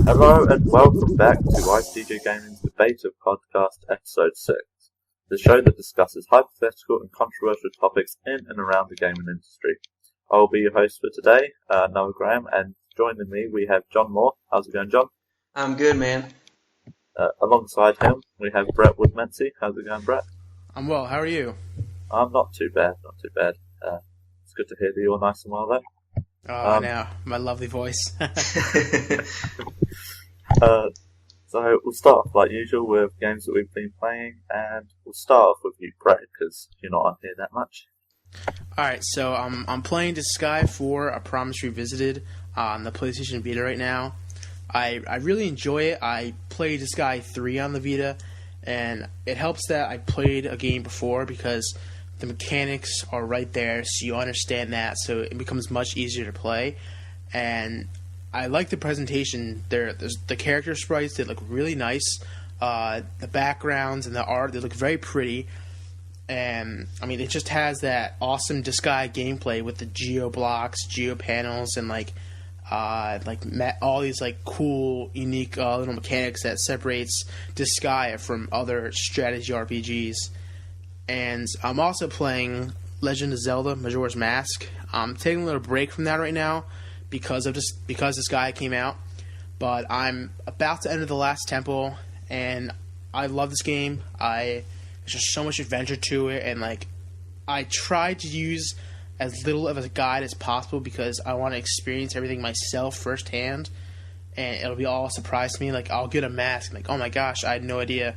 Hello and welcome back to IceDJ Gaming's deBETA podcast, episode 6, the show that discusses hypothetical and controversial topics in and around the gaming industry. I will be your host for today, Noah Graham, and joining me we have John Moore. How's it going, John? I'm good, man. Alongside him we have Brett Woodmansey. How's it going, Brett? I'm well. How are you? I'm not too bad, it's good to hear that you're nice and well there. Oh, now my lovely voice. So we'll start off like usual with games that we've been playing, and we'll start off with you, Brett, because you're not on here that much. Alright, so I'm playing Disgaea 4, A Promise Revisited, on the PlayStation Vita right now. I really enjoy it. I played Disgaea 3 on the Vita, and it helps that I played a game before because the mechanics are right there, so you understand that, so it becomes much easier to play. And I like the presentation. The character sprites, they look really nice. The backgrounds and the art, they look very pretty. And I mean, it just has that awesome Disgaea gameplay with the geo blocks, geo panels, and all these like cool, unique little mechanics that separates Disgaea from other strategy RPGs. And I'm also playing Legend of Zelda: Majora's Mask. I'm taking a little break from that right now because Disgaea came out. But I'm about to enter the last temple, and I love this game. There's just so much adventure to it, and I try to use as little of a guide as possible because I want to experience everything myself firsthand, and it'll be all a surprise to me. Like, I'll get a mask, oh my gosh, I had no idea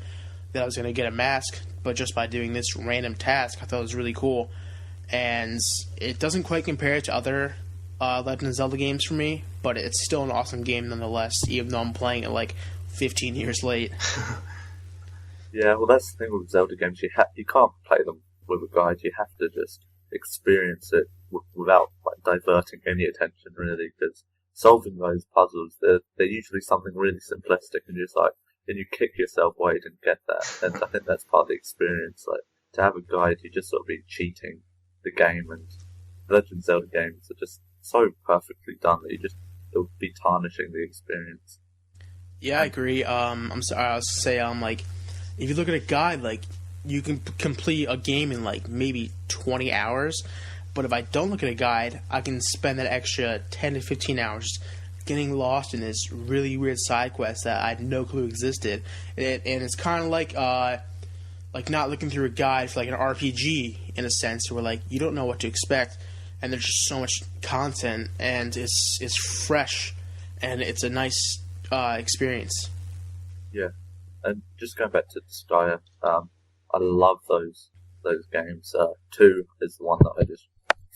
that I was going to get a mask, but just by doing this random task, I thought it was really cool. And it doesn't quite compare to other Legend of Zelda games for me, but it's still an awesome game nonetheless, even though I'm playing it 15 years late. Yeah, well, that's the thing with Zelda games. You can't play them with a guide. You have to just experience it without diverting any attention, really. Because solving those puzzles, they're usually something really simplistic, and and you kick yourself why you didn't get that. And I think that's part of the experience. To have a guide, you just sort of be cheating the game. And Legend of Zelda games are just so perfectly done that it'll be tarnishing the experience. Yeah, I agree. I'm sorry. I was to say, if you look at a guide, you can complete a game in maybe 20 hours. But if I don't look at a guide, I can spend that extra 10 to 15 hours getting lost in this really weird side quest that I had no clue existed. And it's kind of like not looking through a guide for an RPG in a sense, where you don't know what to expect, and there's just so much content, and it's fresh, and it's a nice experience. Yeah. And just going back to Disgaea, I love those games. 2 is the one that I just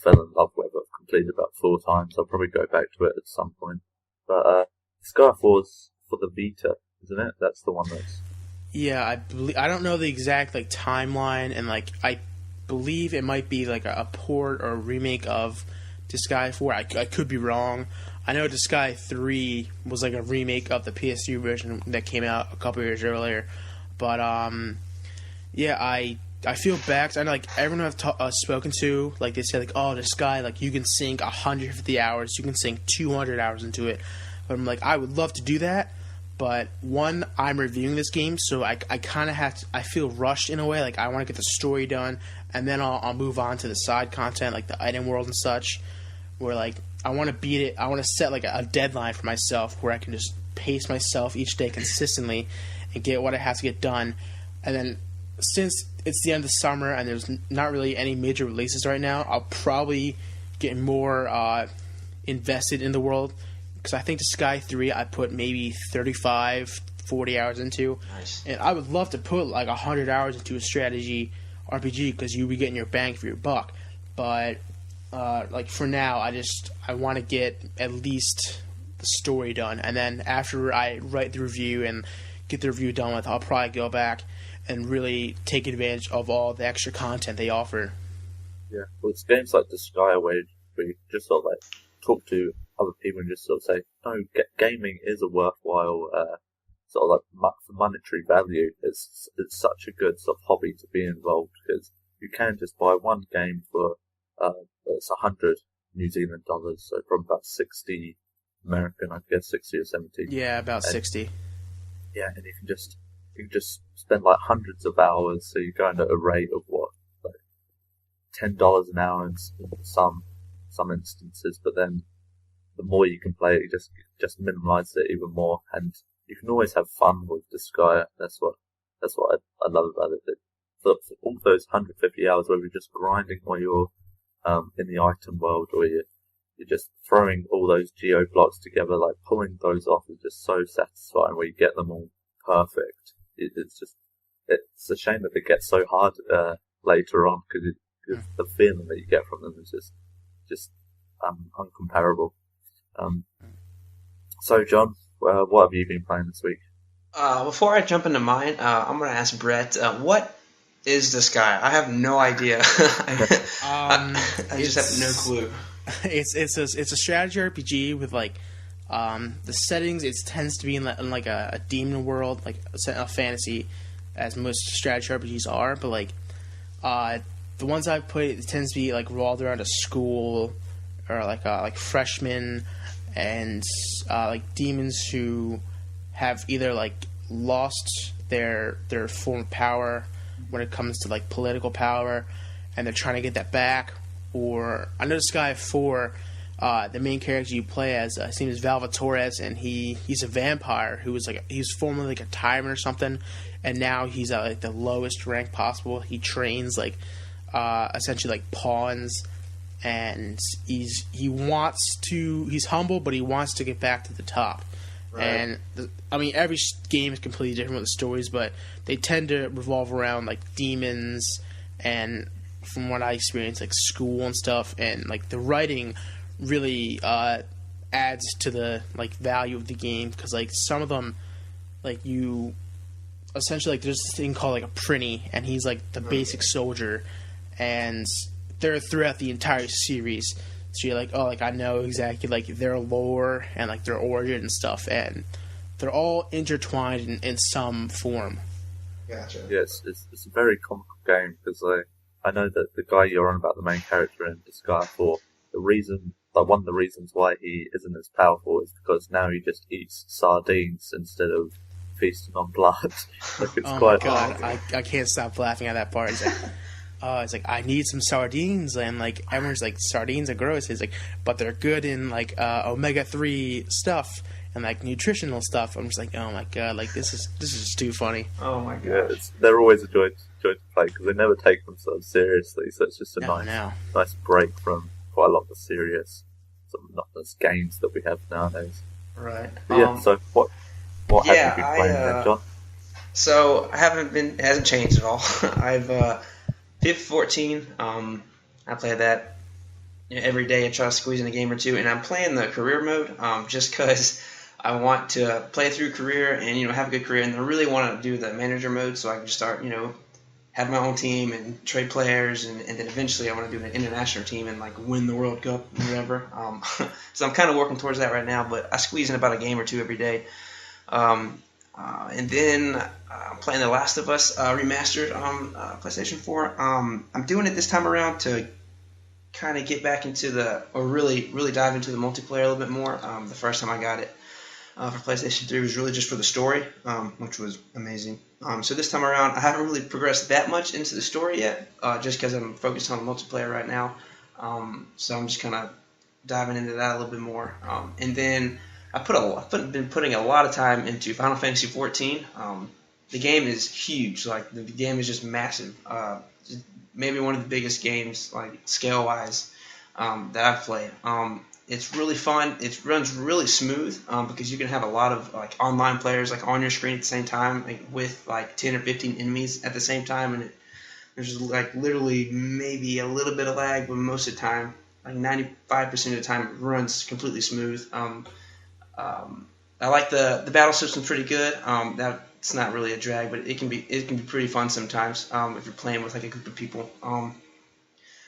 fell in love with. I've completed about 4 times. I'll probably go back to it at some point. But Disgaea 4 is for the Vita, isn't it? That's the one that's... Yeah, I don't know the exact timeline, and I believe it might be a port or a remake of Disgaea 4. I could be wrong. I know Disgaea 3 was a remake of the PS3 version that came out a couple years earlier. But yeah, I feel bad 'cause I know everyone I've spoken to, they said oh, Disgaea, you can sink 150 hours, you can sink 200 hours into it. But I'm I would love to do that, but one, I'm reviewing this game, so I kind of I feel rushed in a way. I want to get the story done, and then I'll move on to the side content, the item world and such, where I want to beat it. I want to set a deadline for myself where I can just pace myself each day consistently and get what I have to get done. And then since it's the end of summer and there's not really any major releases right now, I'll probably get more invested in the world, because I think Disgaea 3 I put maybe 35, 40 hours into. Nice. And I would love to put 100 hours into a strategy RPG because you'll be getting your bang for your buck. But for now, I want to get at least the story done, and then after I write the review and get the review done with, I'll probably go back and really take advantage of all the extra content they offer. Yeah, well, it's games like Disgaea where you just sort of talk to other people and just sort of say, no, gaming is a worthwhile sort of monetary value. It's such a good sort of hobby to be involved, because you can just buy one game for it's 100 New Zealand dollars, so probably about 60 American, I guess 60 or 70. Yeah, about 60. Yeah, and you can just spend like hundreds of hours. So you're going at a rate of what, like $10 an hour in some instances. But then the more you can play it, you just minimize it even more, and you can always have fun with Disgaea. That's what I love about it. For all those 150 hours where you're just grinding while you're in the item world, or you're just throwing all those geo blocks together, like pulling those off is just so satisfying where you get them all perfect. It's a shame that they get so hard later on, because the feeling that you get from them is just uncomparable. So John, what have you been playing this week? Before I jump into mine, I'm going to ask Brett, what is Disgaea? I have no idea. I just have no clue. It's a strategy RPG with like the settings. It tends to be in like a demon world, like a fantasy, as most strategy RPGs are. But like the ones I've played, it tends to be like revolved around a school or like freshmen and like demons who have either like lost their form of power when it comes to like political power, and they're trying to get that back. Or I know this guy the main character you play as, his name is Valvatores, and he's a vampire who was he was formerly like a tyrant or something, and now he's at like the lowest rank possible. He trains like essentially like pawns, and he's humble, but he wants to get back to the top. Right. And every game is completely different with the stories, but they tend to revolve around like demons and, from what I experienced, like school and stuff, and like the writing really adds to the like value of the game, because like some of them, like you essentially like there's this thing called like a prinny, and he's like the basic soldier, and they're throughout the entire series. So you're like, oh, like I know exactly like their lore and like their origin and stuff, and they're all intertwined in some form. Gotcha. Yes, it's a very comical game, because I know that the guy you're on about, the main character in Disgaea 4, one of the reasons why he isn't as powerful is because now he just eats sardines instead of feasting on blood. Like, it's my god, I can't stop laughing at that part. It's like I need some sardines, and like everyone's like, sardines are gross. He's like, but they're good in like omega-3 stuff and like nutritional stuff. I'm just like, oh my god, like this is just too funny. Oh my god, yeah, they're always a joy to play, because they never take themselves seriously. So it's just a nice break from quite a lot of the serious, monotonous games that we have nowadays. Right. But so what have you been playing then, John? So it hasn't changed at all. I've FIFA 14, I play that every day. I try to squeeze in a game or two, and I'm playing the career mode just because I want to play through career and have a good career, and I really want to do the manager mode so I can just start have my own team and trade players, and then eventually I want to do an international team and like win the World Cup or whatever. So I'm kind of working towards that right now, but I squeeze in about a game or two every day. And then I'm playing The Last of Us remastered on PlayStation 4. I'm doing it this time around to kind of get back into really dive into the multiplayer a little bit more. The first time I got it for PlayStation 3 was really just for the story, which was amazing. So this time around, I haven't really progressed that much into the story yet, just because I'm focused on the multiplayer right now. So I'm just kind of diving into that a little bit more. And then I've been putting a lot of time into Final Fantasy 14. The game is huge. Like the game is just massive. Maybe one of the biggest games, like scale wise, that I've played. It's really fun. It runs really smooth because you can have a lot of like online players like on your screen at the same time, like, with like 10 or 15 enemies at the same time, and there's like literally maybe a little bit of lag, but most of the time, like 95% of the time, it runs completely smooth. I like the battle system pretty good. That's not really a drag, but it can be pretty fun sometimes if you're playing with like a group of people.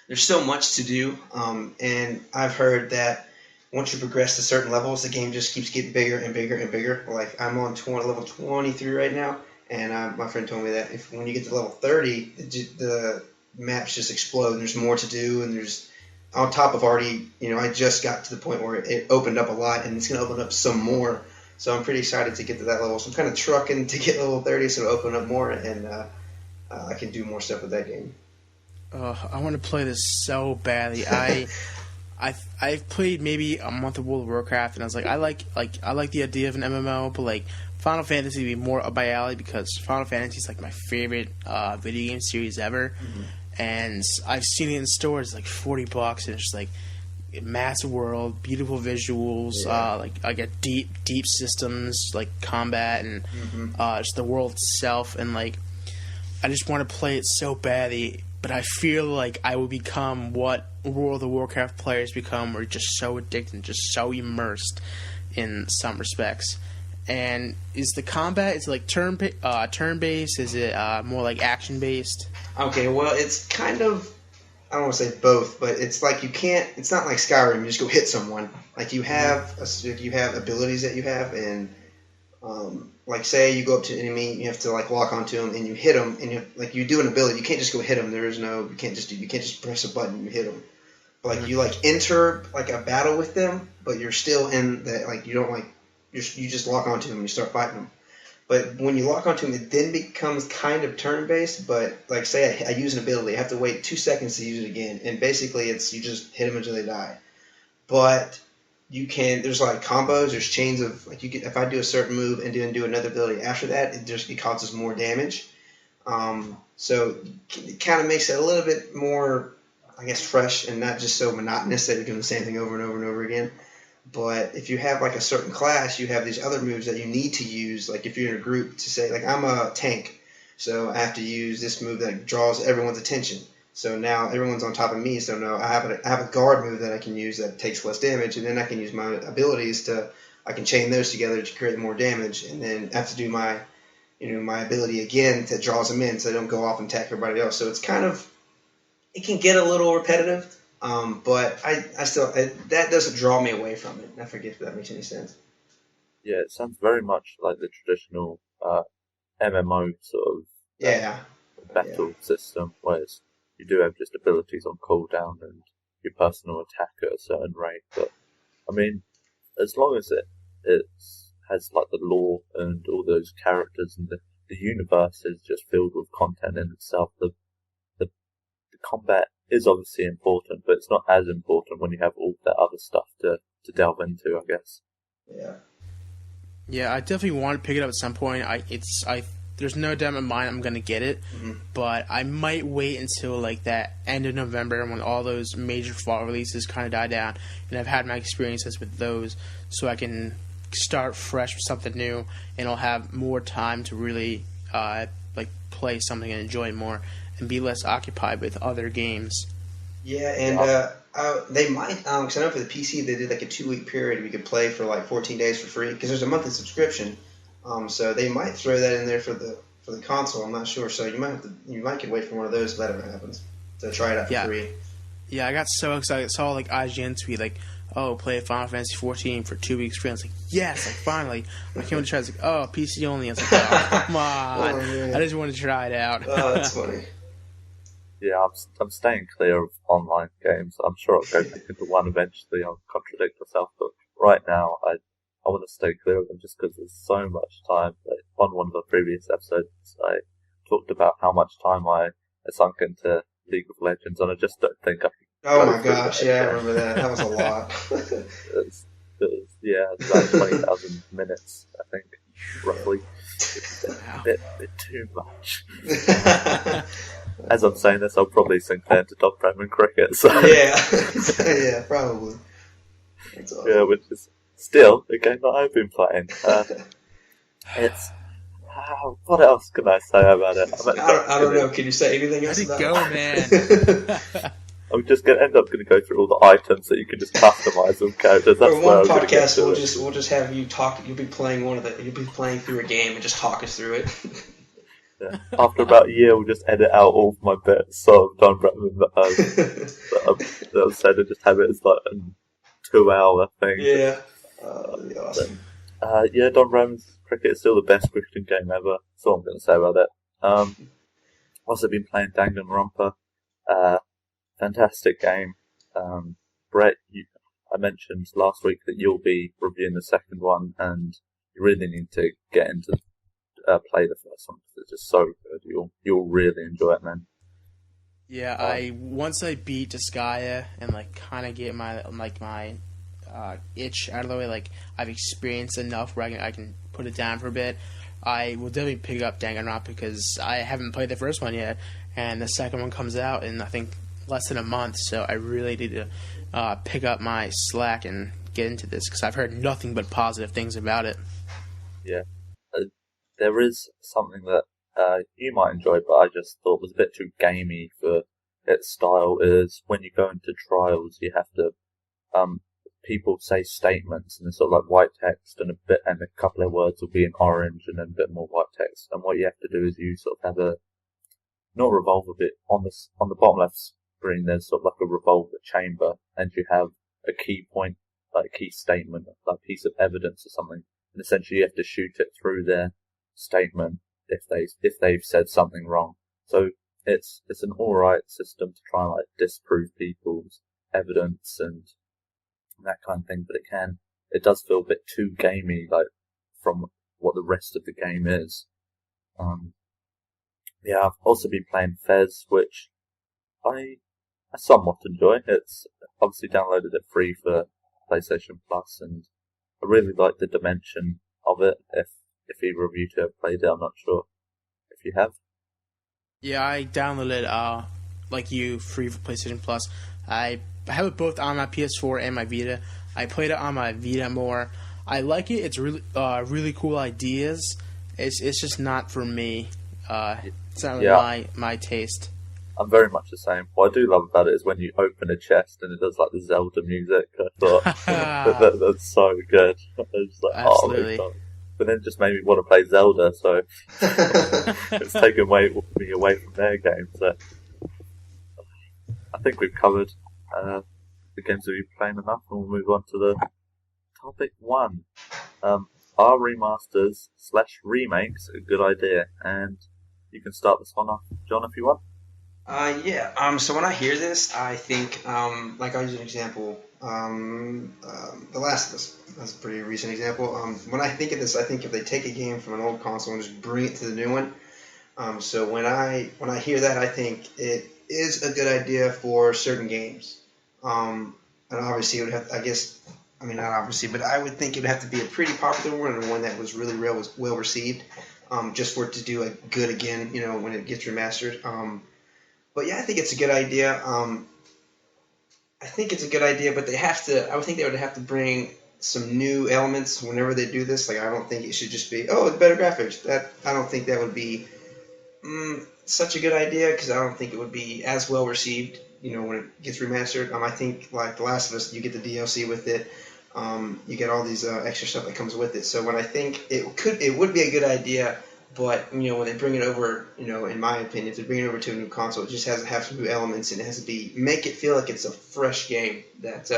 There's so much to do, and I've heard that once you progress to certain levels, the game just keeps getting bigger and bigger and bigger. Like I'm on level 23 right now, and my friend told me that when you get to level 30, the maps just explode. And there's more to do, and there's on top of already, I just got to the point where it opened up a lot, and it's going to open up some more. So I'm pretty excited to get to that level. So I'm kind of trucking to get level 30, so it'll open up more, and I can do more stuff with that game. I want to play this so badly. I've played maybe a month of World of Warcraft, and I was like, I like the idea of an MMO, but like Final Fantasy would be more up my alley because Final Fantasy is like my favorite video game series ever, and I've seen it in stores like $40, and it's just like massive world, beautiful visuals, like I get deep systems like combat and just the world itself, and like I just want to play it so badly. But I feel like I will become what World of Warcraft players become, where just so addicted, just so immersed in some respects. And is the combat, is it like turn-based? Is it more like action-based? Okay, well, it's kind of, I don't want to say both, but it's like it's not like Skyrim, you just go hit someone. Like you have abilities that you have, and like say you go up to an enemy, you have to like lock onto them, and you hit them, and you do an ability. You can't just go hit them. You can't just press a button and you hit them. But like you like enter like a battle with them, but you're still in that, like you don't like you just lock onto them and you start fighting them. But when you lock onto them, it then becomes kind of turn based. But like say I use an ability, I have to wait 2 seconds to use it again, and basically it's you just hit them until they die. But there's like combos, there's chains of, like if I do a certain move and then do another ability after that, it causes more damage. So it kind of makes it a little bit more, I guess, fresh and not just so monotonous that you're doing the same thing over and over and over again. But if you have like a certain class, you have these other moves that you need to use. Like if you're in a group, to say like I'm a tank, so I have to use this move that draws everyone's attention. So now everyone's on top of me. So now I have a guard move that I can use that takes less damage, and then I can use my abilities I can chain those together to create more damage, and then I have to do my ability again that draws them in, so they don't go off and attack everybody else. So it's kind of, it can get a little repetitive, but I still that doesn't draw me away from it. I forget if that makes any sense. Yeah, it sounds very much like the traditional MMO sort of battle system, whereas you do have just abilities on cooldown and your personal attack at a certain rate. But I mean, as long as it has like the lore and all those characters, and the universe is just filled with content in itself, the combat is obviously important, but it's not as important when you have all that other stuff to delve into, I guess. Yeah, I definitely want to pick it up at some point. There's no doubt in my mind I'm going to get it, but I might wait until like that end of November when all those major fall releases kind of die down, and I've had my experiences with those, so I can start fresh with something new, and I'll have more time to really play something and enjoy it more, and be less occupied with other games. Yeah, and they might, because I know for the PC they did like a 2-week period we could play for like 14 days for free, because there's a monthly subscription. So they might throw that in there for the console. I'm not sure. So you might could wait for one of those if that ever happens to try it out for free. Yeah, I got so excited. I saw like IGN tweet like, "Oh, play Final Fantasy 14 for 2 weeks free." I was like, "Yes!" Like finally, I came to try. I was like, "Oh, PC only." I was like, "Oh, come on!" I just wanted to try it out. Oh, that's funny. Yeah, I'm staying clear of online games. I'm sure I'll go back into one eventually. I'll contradict myself, but right now I want to stay clear of them just because there's so much time. Like, on one of the previous episodes, I talked about how much time I sunk into League of Legends, and I just don't think I can. Oh my gosh, yeah, I remember that. That was a lot. It was about 20,000 minutes, I think, roughly. It was a bit too much. As I'm saying this, I'll probably sink down to Dog Prem and Cricket. So. Yeah, probably. That's awesome. Yeah, which is still a game that I've been playing. It's what else can I say about it? I don't know. Can you say anything else? Let it go, man. I'm just going to end up going to go through all the items that you can just customize with characters. That's for one podcast, we'll just have you talk. You'll be playing through a game and just talk us through it. Yeah. After about a year, we'll just edit out all of my bits of Don Bradman that I've said and just have it as like a 2-hour thing. Yeah. That'd be awesome. Don Bradman's Cricket is still the best Christian game ever. That's all I'm going to say about it. Also been playing Danganronpa. Fantastic game. Brett, I mentioned last week that you'll be reviewing the second one, and you really need to get into play the first one because it's just so good. You'll really enjoy it, man. Yeah, once I beat Disgaea and like kind of get my itch out of the way, like I've experienced enough where I can put it down for a bit. I will definitely pick up Danganronpa because I haven't played the first one yet, and the second one comes out in I think less than a month. So I really need to pick up my slack and get into this because I've heard nothing but positive things about it. Yeah, there is something that you might enjoy, but I just thought was a bit too gamey for its style. Is when you go into trials, you have to people say statements and it's sort of like white text and a couple of words will be in orange and then a bit more white text. And what you have to do is you sort of have not revolver bit on the bottom left screen. There's sort of like a revolver chamber, and you have a key point, like a key statement, like a piece of evidence or something. And essentially, you have to shoot it through their statement if they've said something wrong. So it's an alright system to try and like disprove people's evidence and that kind of thing, but it does feel a bit too gamey, like from what the rest of the game is. Yeah, I've also been playing Fez, which I somewhat enjoy. It's obviously downloaded it free for PlayStation Plus, and I really like the dimension of it. If either of you two have played it, I'm not sure if you have. Yeah, I downloaded like you, free for PlayStation Plus. I have it both on my PS4 and my Vita. I played it on my Vita more. I like it. It's really cool ideas. It's just not for me. It's not really my taste. I'm very much the same. What I do love about it is when you open a chest and it does like the Zelda music. I thought that's so good. I was just like, absolutely. Oh, but then it just made me want to play Zelda, so it's taken me away from their game. So I think we've covered the games that we've been playing enough, and we'll move on to the topic one. Are remasters / remakes a good idea? And you can start this one off, John, if you want. Yeah. So when I hear this, I think, like I'll use an example. The Last of Us. That's a pretty recent example. When I think of this, I think if they take a game from an old console and just bring it to the new one. So when I hear that, I think it is a good idea for certain games. And obviously it would have, not obviously, but I would think it would have to be a pretty popular one and one that was really well received, just for it to do good again, when it gets remastered. But yeah, I think it's a good idea. But I would think they would have to bring some new elements whenever they do this. Like, I don't think it should just be, it's better graphics. I don't think that would be such a good idea, because I don't think it would be as well received, when it gets remastered. I think, like The Last of Us, you get the DLC with it. You get all these extra stuff that comes with it. So when I think it would be a good idea, but when they bring it over, in my opinion, if they bring it over to a new console, it just has to have some new elements, and it has to make it feel like it's a fresh game that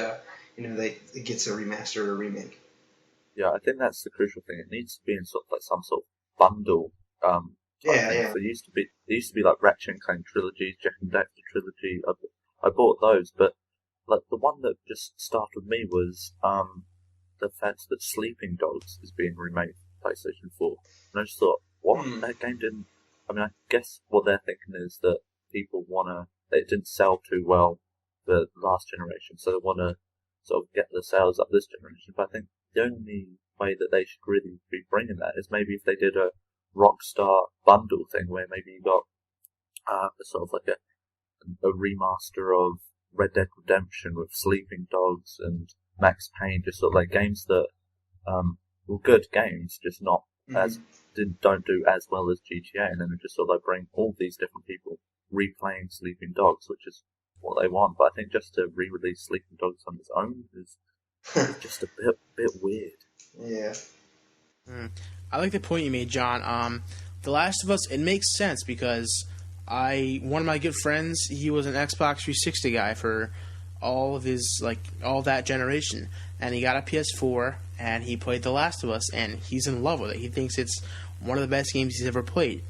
it gets a remaster or a remake. Yeah, I think that's the crucial thing. It needs to be in sort of like some sort of bundle. Yeah. So it used to be like Ratchet and Clank trilogies, Jack and Daxter trilogy. I bought those, but like the one that just startled me was the fact that Sleeping Dogs is being remade for PlayStation 4, and I just thought, what? That game didn't. I mean, I guess what they're thinking is that people it didn't sell too well the last generation, so they want to sort of get the sales up this generation. But I think the only way that they should really be bringing that is maybe if they did a Rockstar bundle thing where maybe you got sort of like a remaster of Red Dead Redemption with Sleeping Dogs and Max Payne, just sort of like games that were good games, just not don't do as well as GTA, and then just sort of like bring all these different people replaying Sleeping Dogs, which is what they want. But I think just to re-release Sleeping Dogs on its own is just a bit weird. Yeah. I like the point you made, John. The Last of Us, it makes sense because one of my good friends, he was an Xbox 360 guy for all that generation, and he got a PS4 and he played The Last of Us, and he's in love with it. He thinks it's one of the best games he's ever played.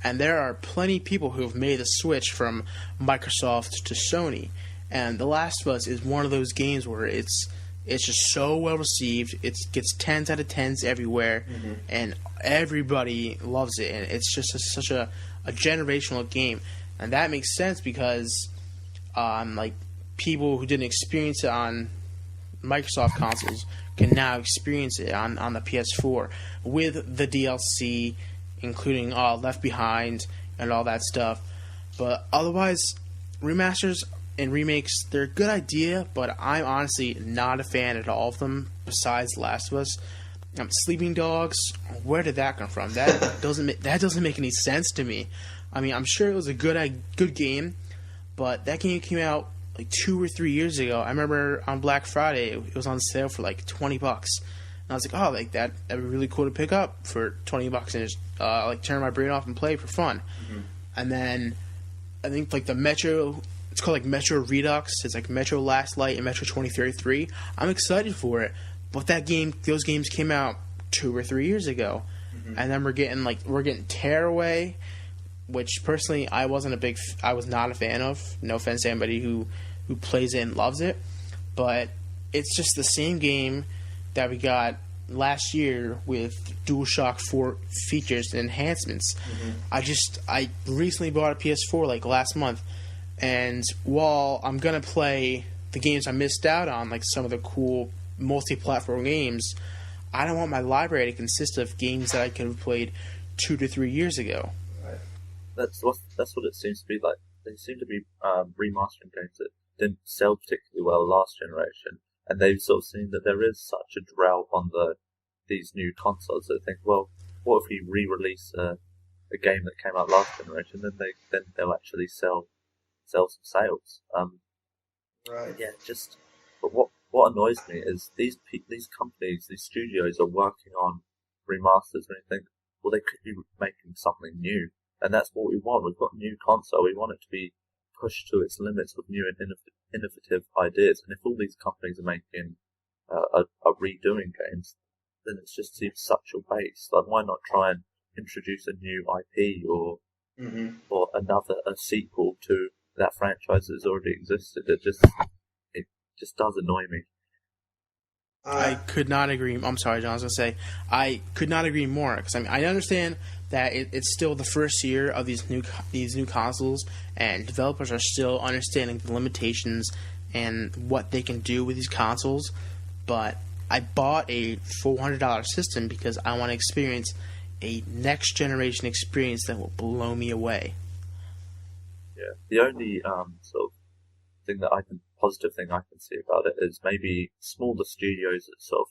And there are plenty of people who have made the switch from Microsoft to Sony, And The Last of Us is one of those games where it's just so well received. It gets 10s out of 10s everywhere, and everybody loves it. And it's just such a generational game, and that makes sense because like people who didn't experience it on Microsoft consoles can now experience it on the PS4 with the DLC, including Left Behind and all that stuff. But otherwise, remasters and remakes, they're a good idea, but I'm honestly not a fan at all of them besides Last of Us. Sleeping Dogs, where did that come from? That doesn't make any sense to me. I mean, I'm sure it was a good game, but that game came out like 2 or 3 years ago. I remember on Black Friday it was on sale for like $20, and I was like, oh, like that'd be really cool to pick up for $20 and just like turn my brain off and play for fun. And then I think like the Metro, it's called like Metro Redux. It's like Metro Last Light and Metro 2033. I'm excited for it, but those games came out 2 or 3 years ago, and then we're getting Tearaway, which personally I was not a fan of. No offense to anybody who plays it and loves it, but it's just the same game that we got last year with DualShock 4 features and enhancements. I recently bought a PS4 like last month, and while I'm gonna play the games I missed out on, like some of the cool multi-platform games, I don't want my library to consist of games that I could have played 2 to 3 years ago. That's what it seems to be like. They seem to be remastering games that didn't sell particularly well last generation, and they've sort of seen that there is such a drought on these new consoles. That they think, well, what if we re-release a game that came out last generation? Then they'll actually sell some sales. Right. Yeah. But what annoys me is these companies, these studios are working on remasters, and you think, well, they could be making something new. And that's what we want. We've got a new console. We want it to be pushed to its limits with new and innovative ideas. And if all these companies are making are redoing games, then it just seems such a waste. Like, why not try and introduce a new IP or a sequel to that franchise that's already existed? It just does annoy me. I could not agree. I'm sorry, John. I was going to say, I could not agree more. Because I understand that it's still the first year of these new consoles, and developers are still understanding the limitations and what they can do with these consoles. But I bought a $400 system because I want to experience a next generation experience that will blow me away. Yeah, the only sort of positive thing I can see about it is maybe smaller studios that sort of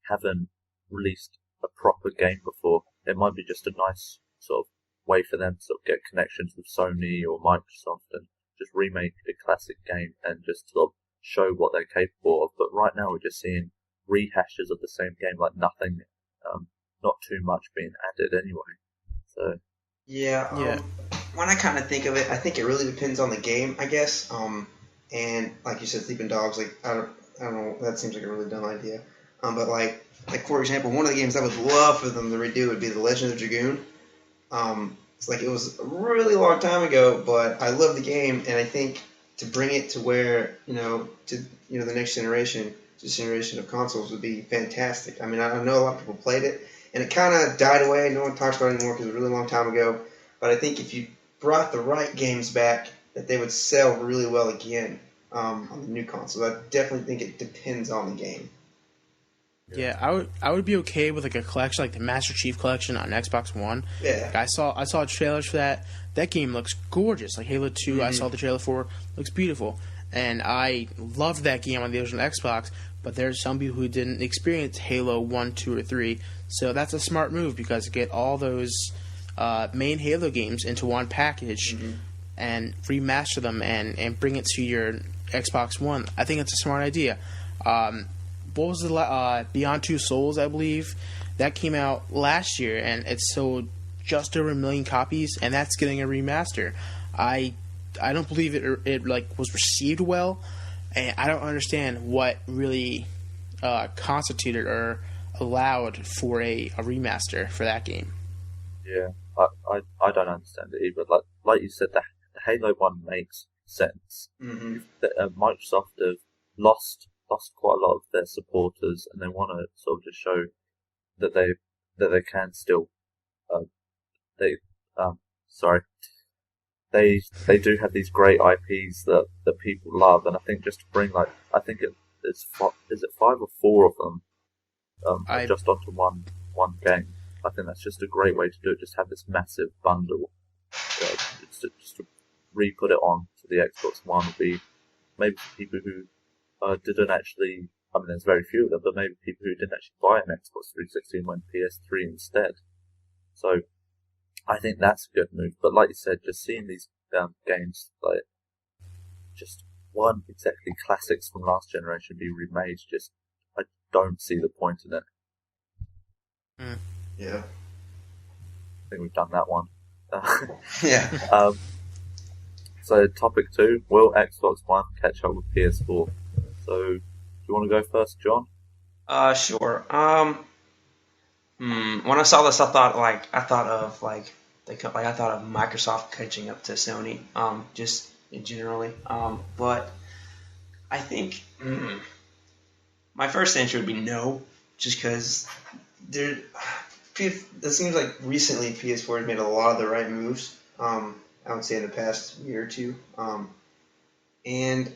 haven't released a proper game before. It might be just a nice sort of way for them to sort of get connections with Sony or Microsoft and just remake a classic game and just sort of show what they're capable of. But right now we're just seeing rehashes of the same game, like nothing, not too much being added anyway. So yeah. When I kind of think of it, I think it really depends on the game, I guess. And like you said, Sleeping Dogs, like I don't know, that seems like a really dumb idea. But like for example, one of the games I would love for them to redo would be The Legend of Dragoon. It's like it was a really long time ago, but I love the game, and I think to bring it to where the next generation, this generation of consoles would be fantastic. I mean, I know a lot of people played it, and it kind of died away. No one talks about it anymore because it was a really long time ago. But I think if you brought the right games back, that they would sell really well again on the new console. I definitely think it depends on the game. Yeah, I would be okay with like a collection like the Master Chief Collection on Xbox One. Yeah, I saw trailers for that. That game looks gorgeous. Like Halo 2, I saw the trailer for. Looks beautiful, and I loved that game on the original Xbox. But there's some people who didn't experience Halo 1, 2, or 3, so that's a smart move because you get all those main Halo games into one package. And remaster them and bring it to your Xbox One. I think it's a smart idea. What was the Beyond Two Souls, I believe? That came out last year, and it sold just over 1 million copies, and that's getting a remaster. I don't believe it was received well, and I don't understand what really constituted or allowed for a remaster for that game. Yeah, I don't understand it either. Like you said, the Halo 1 makes sense. Mm-hmm. Microsoft have lost quite a lot of their supporters, and they want to sort of just show that they can still they do have these great IPs that people love, and I think just to bring is it 5 or 4 of them just onto one game. I think that's just a great way to do it. Just have this massive bundle. Just to re-put it on to the Xbox One would be maybe for people who didn't actually. I mean, there's very few of them, but maybe people who didn't actually buy an Xbox 360 and went PS3 instead. So I think that's a good move. But like you said, just seeing these games like just weren't exactly classics from last generation be remade, just I don't see the point in it. Yeah. I think we've done that one. Yeah. So topic 2, will Xbox One catch up with PS4? So do you want to go first, John? Sure. When I saw this, I thought of Microsoft catching up to Sony, just generally. But I think my first answer would be no, just because it seems like recently PS4 has made a lot of the right moves. I would say in the past year or two, and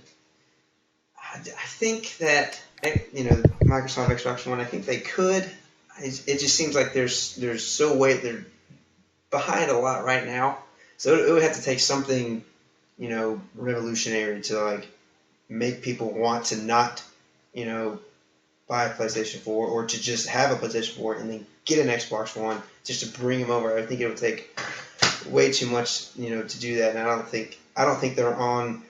I think that Microsoft Xbox One. I think they could. It just seems like they're behind a lot right now. So it would have to take something, revolutionary to like make people want to not, buy a PlayStation 4 or to just have a PlayStation 4 and then get an Xbox One just to bring them over. I think it would take way too much, to do that. And I don't think they're on.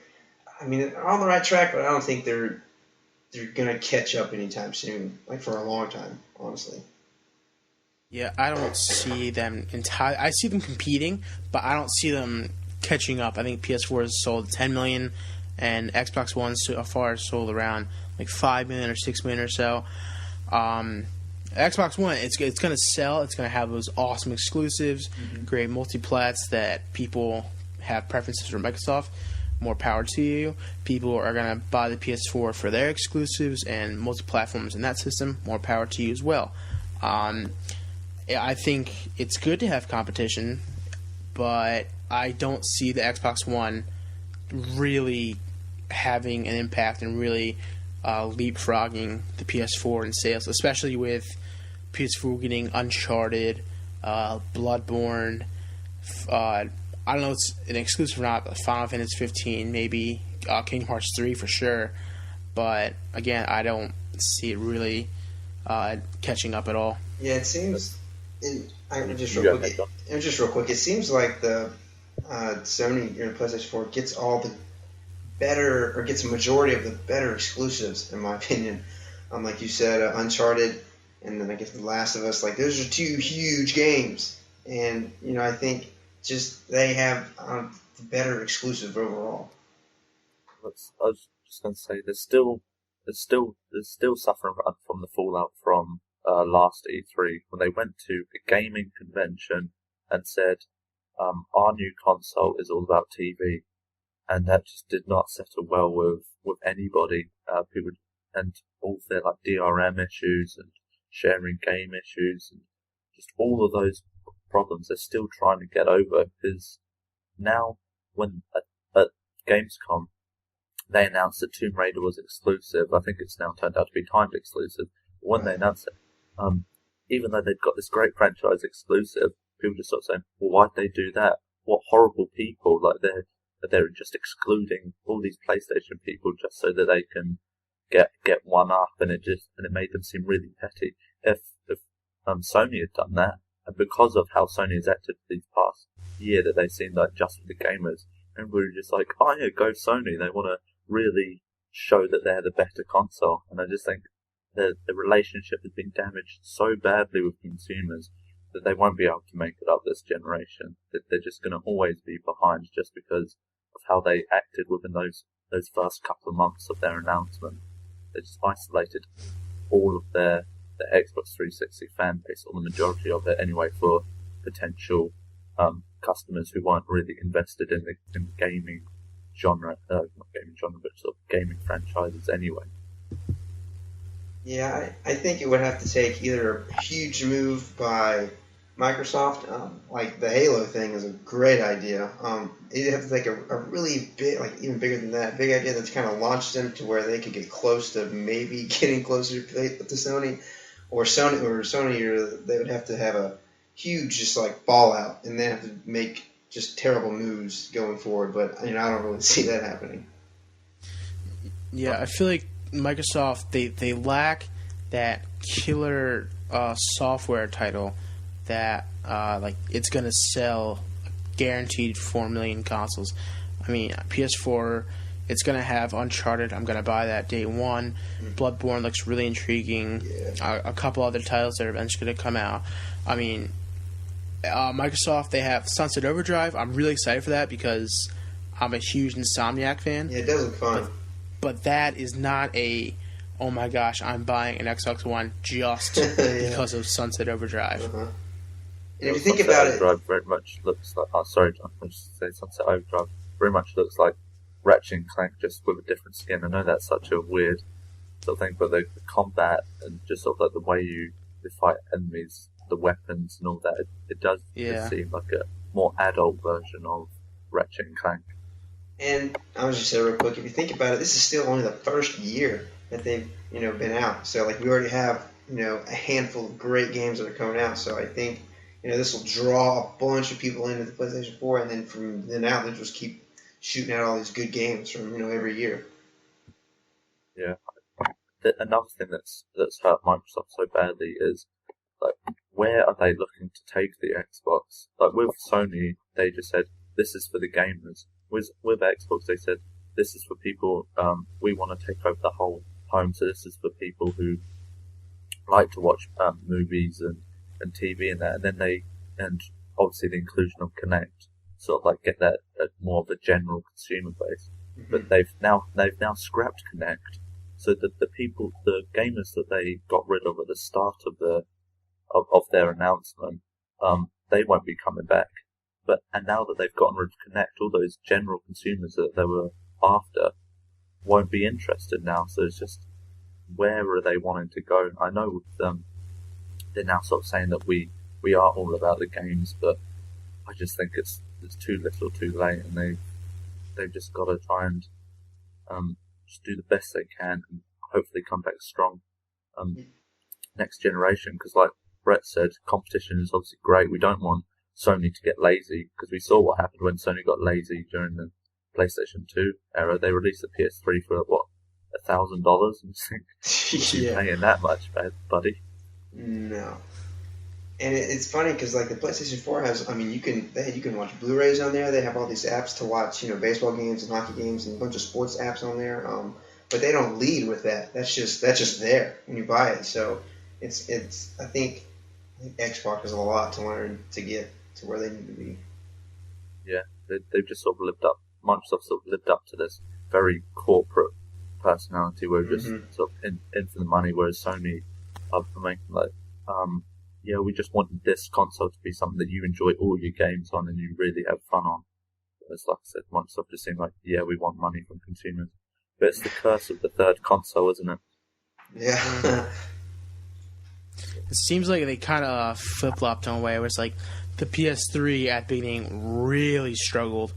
I mean, they're on the right track, but I don't think they're gonna catch up anytime soon. Like for a long time, honestly. Yeah, I don't see them I see them competing, but I don't see them catching up. I think PS4 has sold 10 million, and Xbox One so far sold around like 5 million or 6 million or so. Xbox One, it's going to sell. It's going to have those awesome exclusives, great multiplats that people have preferences for Microsoft. More power to you. People are going to buy the PS4 for their exclusives and multi-platforms in that system. More power to you as well. I think it's good to have competition, but I don't see the Xbox One really having an impact and really leapfrogging the PS4 in sales, especially with PS4 getting Uncharted, Bloodborne. I don't know if it's an exclusive or not, but Final Fantasy 15, maybe Kingdom Hearts 3 for sure. But again, I don't see it really catching up at all. Yeah, it seems. Just real quick. It seems like the Sony or PlayStation 4 gets all the better, or gets a majority of the better exclusives, in my opinion. Like you said, Uncharted, and then I guess The Last of Us. Like those are 2 huge games, and I think just they have the better exclusive overall. I was just going to say they're still suffering from the fallout from last E3 when they went to a gaming convention and said our new console is all about TV, and that just did not settle well with anybody. People and all their like DRM issues and sharing game issues and just all of those problems they're still trying to get over, because now when at Gamescom they announced that Tomb Raider was exclusive. I think it's now turned out to be timed exclusive. But when they announced it, even though they'd got this great franchise exclusive, people just sort of saying, well, why'd they do that? What horrible people, like they're just excluding all these PlayStation people just so that they can get one up, and it made them seem really petty. If Sony had done that, and because of how Sony has acted these past year, that they seemed like just for the gamers, and we were just like, oh yeah, go Sony. They want to really show that they're the better console, and I just think the relationship has been damaged so badly with consumers that they won't be able to make it up this generation. That they're just going to always be behind just because of how they acted within those first couple of months of their announcement. They just isolated all of their Xbox 360 fan base, or the majority of it anyway, for potential customers who weren't really invested in the gaming genre, not gaming genre, but sort of gaming franchises anyway. Yeah, I think it would have to take either a huge move by Microsoft, like the Halo thing is a great idea. It'd have to take a really big, like even bigger than that, big idea that's kind of launched them to where they could get close to maybe getting closer to Sony, or they would have to have a huge just like fallout, and then have to make just terrible moves going forward. But I don't really see that happening. Yeah, I feel like Microsoft they lack that killer software title that like it's gonna sell guaranteed 4 million consoles. I mean, PS4, it's gonna have Uncharted. I'm gonna buy that day one. Bloodborne looks really intriguing. Yeah. A couple other titles that are eventually gonna come out. I mean, Microsoft, they have Sunset Overdrive. I'm really excited for that because I'm a huge Insomniac fan. Yeah, it does look fun. But that is not a, oh my gosh, I'm buying an Xbox One just because of Sunset Overdrive. Uh-huh. And if you think about it, Overdrive very much looks like. Oh, sorry, John. I was just say Sunset Overdrive very much looks like Ratchet and Clank, just with a different skin. I know that's such a weird sort of thing, but the combat and just sort of like the way you fight enemies, the weapons and all that, it does just seem like a more adult version of Ratchet and Clank. and I was just say real quick, if you think about it, this is still only the first year that they've been out. So like we already have a handful of great games that are coming out. So I think this will draw a bunch of people into the PlayStation 4, and then from then out they'll just keep shooting out all these good games from every year. Yeah. Another thing that's hurt Microsoft so badly is like where are they looking to take the Xbox? Like with Sony, they just said this is for the gamers. With Xbox, they said this is for people. We want to take over the whole home, so this is for people who like to watch movies and TV and that. And then and obviously the inclusion of Kinect, sort of like get that more of a general consumer base. Mm-hmm. But they've now scrapped Kinect, so that the gamers that they got rid of at the start of their announcement, they won't be coming back. And now that they've gotten rid of Kinect, all those general consumers that they were after won't be interested now. So it's just, where are they wanting to go? I know with them, they're now sort of saying that we are all about the games, but I just think it's too little, too late, and they've just got to try and just do the best they can and hopefully come back strong next generation. Because like Brett said, competition is obviously great. We don't want Sony to get lazy, because we saw what happened when Sony got lazy during the PlayStation 2 era. They released the PS3 for what, $1,000, and think you're paying that much, buddy? No. And it's funny because like the PlayStation 4 has, you can watch Blu-rays on there. They have all these apps to watch, baseball games and hockey games and a bunch of sports apps on there. But they don't lead with that. That's just there when you buy it. So I think Xbox has a lot to learn to get to where they need to be. Yeah, they've just sort of Microsoft sort of lived up to this very corporate personality where just sort of in for the money, whereas Sony are making like, we just want this console to be something that you enjoy all your games on and you really have fun on. Whereas, like I said, Microsoft just seemed like, we want money from consumers. But it's the curse of the third console, isn't it? Yeah. It seems like they kind of flip-flopped in a way where it's like the PS3 at the beginning really struggled,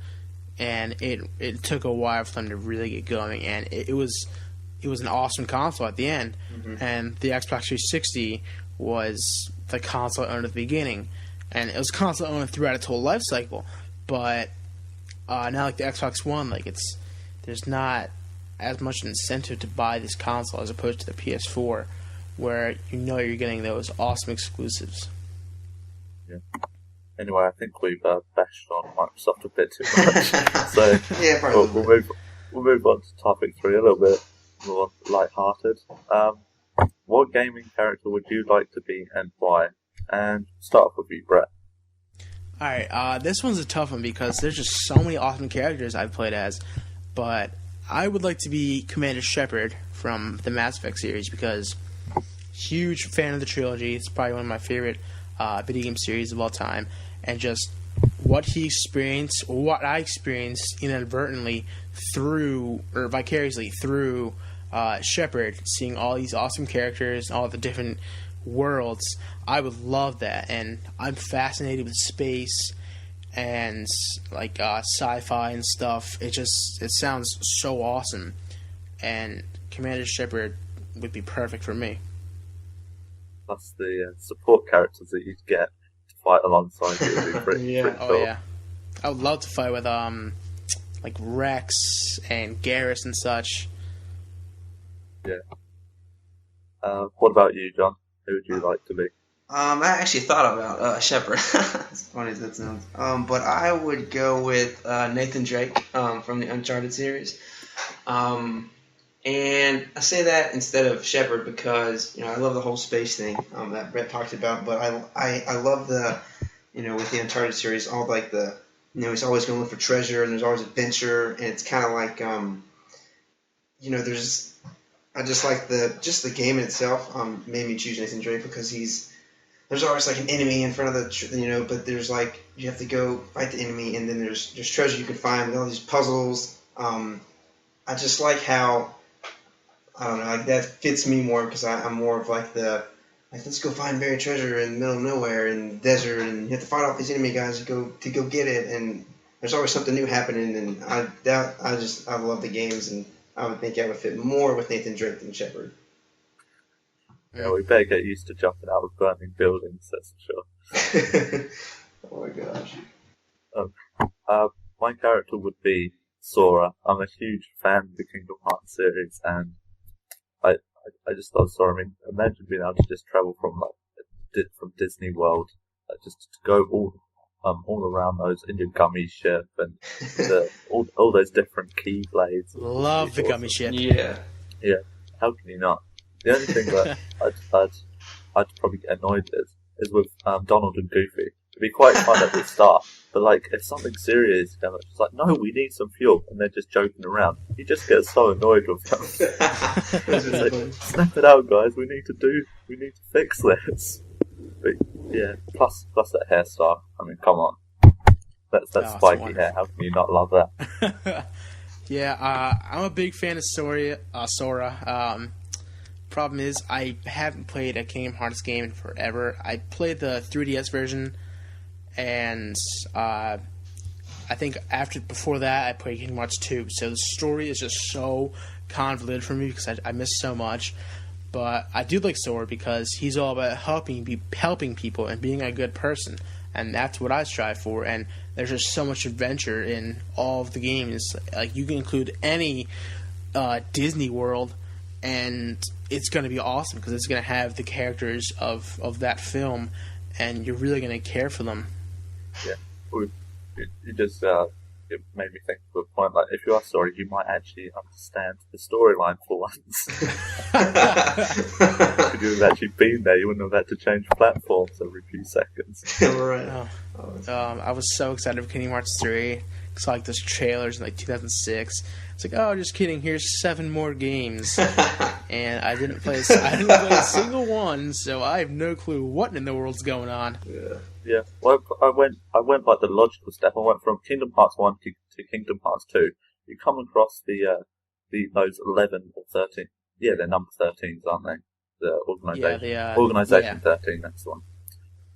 and it took a while for them to really get going, and it was an awesome console at the end. And the Xbox 360 was the console owned at the beginning, and it was console owned throughout its whole life cycle. But now, like the Xbox One, like there's not as much incentive to buy this console as opposed to the PS4, where you're getting those awesome exclusives. Yeah. Anyway, I think we've bashed on Microsoft a bit too much, so yeah, we'll move on to topic 3 a little bit more light-hearted. What gaming character would you like to be and why? And start off with you, Brett. Alright, this one's a tough one because there's just so many awesome characters I've played as, but I would like to be Commander Shepard from the Mass Effect series because huge fan of the trilogy. It's probably one of my favorite video game series of all time, and just what he experienced, or what I experienced inadvertently through, or vicariously through, Shepard, seeing all these awesome characters, all the different worlds. I would love that, and I'm fascinated with space and like sci-fi and stuff. It sounds so awesome, and Commander Shepard would be perfect for me. Plus the support characters that you'd get to fight alongside you would be pretty cool. Oh yeah, I would love to fight with like Rex and Garrus and such. Yeah. What about you, John? Who would you like to be? I actually thought about Shepard. As funny as that sounds. But I would go with Nathan Drake from the Uncharted series. And I say that instead of Shepard because I love the whole space thing that Brett talked about. But I love the with the Uncharted series, all like the he's always going to look for treasure and there's always adventure, and it's kind of like there's. I just like the game in itself made me choose Nathan Drake because there's always like an enemy in front of the but there's like you have to go fight the enemy, and then there's treasure you can find with all these puzzles. I just like how I don't know, like that fits me more because I'm more of like let's go find buried treasure in the middle of nowhere in the desert, and you have to fight off these enemy guys to go get it, and there's always something new happening, and I love the games, and I would think I would fit more with Nathan Drake than Shepard. Yeah, we better get used to jumping out of burning buildings, that's for sure. Oh my gosh. My character would be Sora. I'm a huge fan of the Kingdom Hearts series, and I just love Sora. I mean, imagine being able to just travel from Disney World, just to go all around those in your gummy ship and all those different keyblades. Love the gummy ship. Yeah. Yeah. How can you not? The only thing that I'd probably get annoyed with is with Donald and Goofy. It'd be quite fun at the start, but like if something serious comes up, it's like, no, we need some fuel, and they're just joking around. You just get so annoyed with them. It's like, snap it out, guys. We need to fix this. But yeah, plus that hairstyle. I mean, come on, that's spiky hair. How can you not love that? Yeah, I'm a big fan of Sora. Problem is, I haven't played a Kingdom Hearts game in forever. I played the 3DS version, and I think before that, I played Kingdom Hearts 2. So the story is just so convoluted for me because I miss so much. But I do like Sora because he's all about helping people and being a good person, and that's what I strive for. And there's just so much adventure in all of the games. Like you can include any Disney World, and it's going to be awesome because it's going to have the characters of that film, and you're really going to care for them. Yeah, you just it made me think of a point. Like, if you are sorry, you might actually understand the storyline for once. If you had actually been there, you wouldn't have had to change platforms every few seconds. Right. I was so excited for Kingdom Hearts 3. Saw like those trailers in like 2006. It's like, oh, just kidding. Here's 7 more games, and I didn't play a single one, so I have no clue what in the world's going on. Yeah. Well, I went like the logical step. I went from Kingdom Hearts 1 to Kingdom Hearts 2. You come across those 11 or 13. Yeah, they're number 13s, aren't they? The organisation. Organisation 13. That's the one.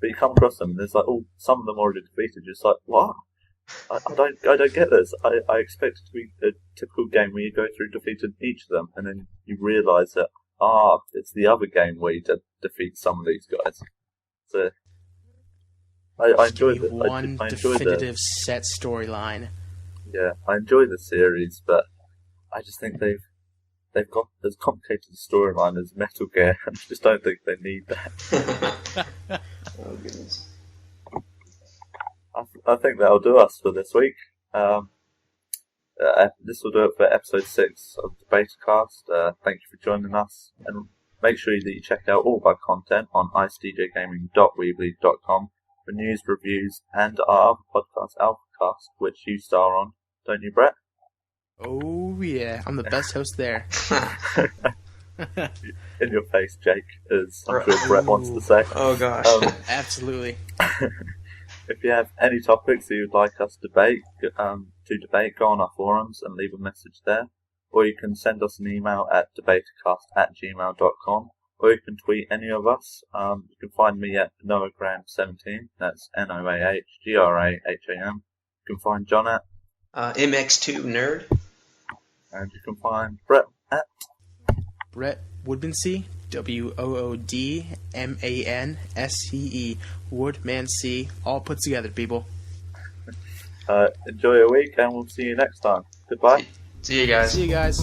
But you come across them, and there's like, some of them already defeated. You're just like, what? I don't get this. I expect it to be a typical game where you go through defeating each of them, and then you realise that it's the other game where you defeat some of these guys. So I enjoy the one definitive set storyline. Yeah, I enjoy the series, but I just think they've got as complicated a storyline as Metal Gear, and I just don't think they need that. Oh goodness. I think that'll do us for this week. This will do it for episode 6 of the deBETA. Thank you for joining us, and make sure that you check out all of our content on icedjgaming.weebly.com for news, reviews, and our other podcast, Alphacast, which you star on, don't you, Brett? Oh yeah, I'm the best host there. In your face, Jake, as I'm sure Brett wants to say. Oh gosh. Absolutely. If you have any topics that you'd like us to debate, go on our forums and leave a message there. Or you can send us an email at deBETAcast@gmail.com. Or you can tweet any of us. You can find me at Noahgraham17. That's NOAHGRAHAM. You can find Jon at MX2 Nerd. And you can find Brett at Brett Woodmansee, WOODMANSEE, Woodmansee, all put together, people. Enjoy your week, and we'll see you next time. Goodbye. See you guys. See you guys.